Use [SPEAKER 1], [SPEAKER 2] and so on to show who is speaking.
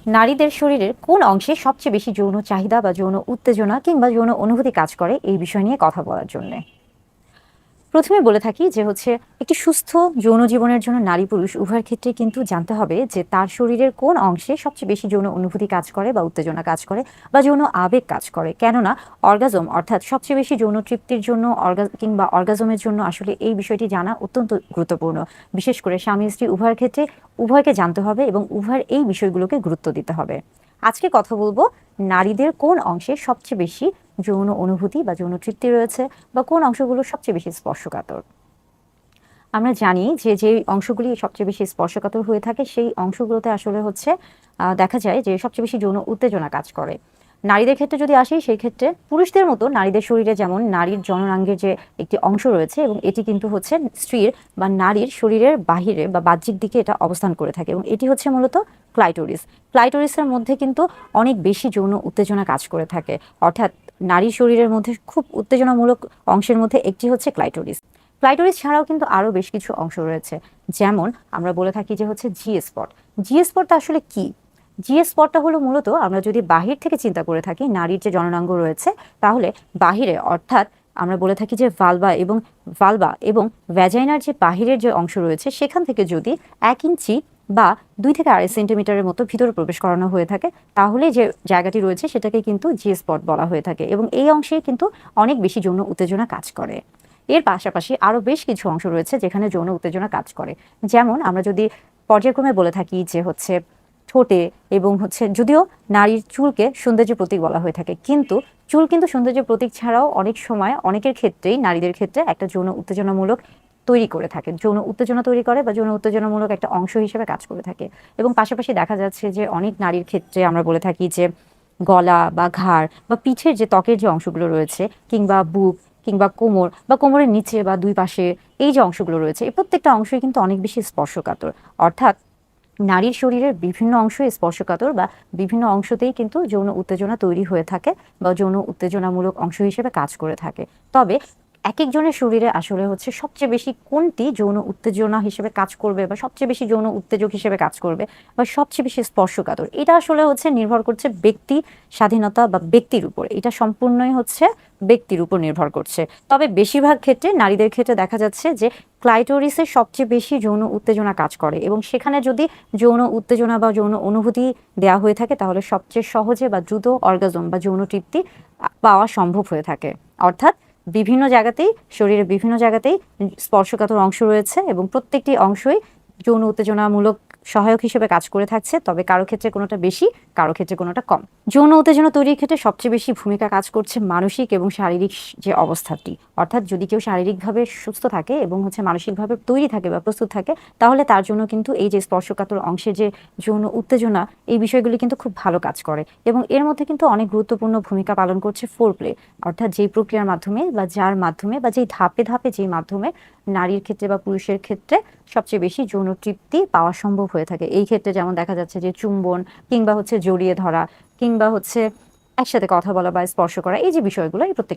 [SPEAKER 1] নারীদের শরীরের কোন অংশে সবচেয়ে বেশি যৌন চাহিদা বা যৌন উত্তেজনা কিংবা যৌন অনুভূতি কাজ করে এই বিষয় নিয়ে কথা বলার জন্য প্রথমে বলে থাকি যে একটি সুস্থ যৌন জীবনের জন্য নারী পুরুষ উভয়ের ক্ষেত্রে কিন্তু জানতে হবে যে তার শরীরের কোন অংশে সবচেয়ে বেশি যৌন অনুভূতি কাজ করে বা উত্তেজনা কাজ করে বা যৌন আবেগ কাজ করে। কেননা অর্গাজম অর্থাৎ সবচেয়ে বেশি যৌন তৃপ্তির জন্য কিংবা অর্গাজমের জন্য আসলে এই বিষয়টি জানা অত্যন্ত গুরুত্বপূর্ণ। বিশেষ করে স্বামী স্ত্রী উভয়ের ক্ষেত্রে উভয়কে জানতে হবে এবং উভয়ের এই বিষয়গুলোকে গুরুত্ব দিতে হবে। আজকে কথা বলবো নারীদের কোন অংশে সবচেয়ে বেশি যৌন অনুভূতি বা যৌন তৃপ্তি রয়েছে বা কোন অংশগুলো সবচেয়ে বেশি স্পর্শকাতর। আমরা জানি যে যে অংশগুলি সবচেয়ে বেশি স্পর্শকাতর হয়ে থাকে সেই অংশগুলোতে আসলে দেখা যায় যে সবচেয়ে বেশি যৌন উত্তেজনা কাজ করে। নারীদের ক্ষেত্রে যদি আসি সেই ক্ষেত্রে পুরুষদের মতো নারীদের শরীরে যেমন নারীর জননাঙ্গের যে একটি অংশ রয়েছে এবং এটি কিন্তু স্ত্রীর বা নারীর শরীরের বাহিরে বা বাহ্যিক দিকে এটা অবস্থান করে থাকে এবং এটি মূলত ক্লাইটোরিস। ক্লাইটোরিসের মধ্যে কিন্তু অনেক বেশি যৌন উত্তেজনা কাজ করে থাকে, অর্থাৎ নারীর শরীরের মধ্যে খুব উত্তেজনামূলক অংশের মধ্যে একটি ক্লাইটোরিস। ক্লাইটোরিস ছাড়াও কিন্তু আরও বেশ কিছু অংশ রয়েছে, যেমন আমরা বলে থাকি যে জি স্পট। জি স্পটটা আসলে কি? জি স্পটটা হলো মূলত আমরা যদি বাহির থেকে চিন্তা করে থাকি নারীর যে জননাঙ্গ রয়েছে তাহলে বাহিরে অর্থাৎ আমরা বলে থাকি যে ভালভা এবং ভ্যাজাইনার যে বাহিরের যে অংশ রয়েছে সেখান থেকে যদি 1 ইঞ্চি বা 2 থেকে 2.5 সেন্টিমিটারের মতো ভিতরে প্রবেশ করানো হয়ে থাকে তাহলে যে জায়গাটি রয়েছে সেটাকে কিন্তু জি স্পট বলা হয়ে থাকে এবং এই অংশে কিন্তু অনেক বেশি যৌন উত্তেজনা কাজ করে। এর পাশাপাশি আরও বেশ কিছু অংশ রয়েছে যেখানে যৌন উত্তেজনা কাজ করে, যেমন আমরা যদি পর্যায়ক্রমে বলে থাকি যে ঠোঁটে এবং যদিও নারীর চুলকে সৌন্দর্যের প্রতীক বলা হয়ে থাকে, কিন্তু চুল কিন্তু সৌন্দর্যের প্রতীক ছাড়াও অনেক সময় অনেকের ক্ষেত্রেই নারীদের ক্ষেত্রে একটা যৌন উত্তেজনামূলক তৈরি করে থাকে, যৌন উত্তেজনা তৈরি করে বা যৌন উত্তেজনামূলক একটা অংশ হিসেবে কাজ করে থাকে। এবং পাশাপাশি দেখা যাচ্ছে যে অনেক নারীর ক্ষেত্রে আমরা বলে থাকি যে গলা বা ঘাড় বা পিঠের যে ত্বকের যে অংশগুলো রয়েছে কিংবা বুক কিংবা কোমর বা কোমরের নিচে বা দুই পাশে এই যে অংশগুলো রয়েছে এই প্রত্যেকটা অংশই কিন্তু অনেক বেশি স্পর্শকাতর, অর্থাৎ নারীর শরীরের বিভিন্ন অংশ স্পর্শকাতর বা বিভিন্ন অংশতেই কিন্তু যৌন উত্তেজনা তৈরি হয়ে থাকে বা যৌন উত্তেজনামূলক অংশ হিসেবে কাজ করে থাকে। তবে এক একজনের শরীরে আসলে সবচেয়ে বেশি কোনটি যৌন উত্তেজনা হিসেবে কাজ করবে বা সবচেয়ে বেশি যৌন উত্তেজক হিসেবে কাজ করবে বা সবচেয়ে বেশি স্পর্শকাতর, এটা আসলে নির্ভর করছে ব্যক্তি স্বাধীনতা বা ব্যক্তির উপর। এটা সম্পূর্ণই ব্যক্তির উপর নির্ভর করছে। তবে বেশিরভাগ ক্ষেত্রে নারীদের ক্ষেত্রে দেখা যাচ্ছে যে ক্লাইটোরিসের সবচেয়ে বেশি যৌন উত্তেজনা কাজ করে এবং সেখানে যদি যৌন উত্তেজনা বা যৌন অনুভূতি দেওয়া হয়ে থাকে তাহলে সবচেয়ে সহজে বা দ্রুত অর্গাজম বা যৌন তৃপ্তি পাওয়া সম্ভব হয়ে থাকে। অর্থাৎ বিভিন্ন জায়গাতেই শরীরের বিভিন্ন জায়গাতেই স্পর্শকাতর অংশ রয়েছে এবং প্রত্যেকটি অংশই যৌন উত্তেজনামূলক সহায়ক হিসেবে কাজ করে থাকছে, তবে কারো ক্ষেত্রে কোনোটা বেশি কারো ক্ষেত্রে কোনোটা কম। যৌন উত্তেজনা তৈরির ক্ষেত্রে সবচেয়ে বেশি ভূমিকা কাজ করছে মানসিক এবং শারীরিক যে অবস্থাটি, অর্থাৎ যদি কেউ শারীরিকভাবে সুস্থ থাকে এবং মানসিকভাবে তৈরি থাকে বা প্রস্তুত থাকে তাহলে তার জন্য কিন্তু এই যে স্পর্শকাতর অংশের যে যৌন উত্তেজনা এই বিষয়গুলি কিন্তু খুব ভালো কাজ করে এবং এর মধ্যে কিন্তু অনেক গুরুত্বপূর্ণ ভূমিকা পালন করছে ফোরপ্লে, অর্থাৎ যেই প্রক্রিয়ার মাধ্যমে বা যার মাধ্যমে বা যেই ধাপে ধাপে যেই মাধ্যমে নারীর ক্ষেত্রে বা পুরুষের ক্ষেত্রে সবচেয়ে বেশি যৌন তৃপ্তি পাওয়া সম্ভব হয়ে থাকে। এই ক্ষেত্রে যেমন দেখা যাচ্ছে যে চুম্বন কিংবা জড়িয়ে ধরা কিংবা একসাথে কথা বলা বা স্পর্শ করা, এই যে বিষয়গুলো এই প্রত্যেকটা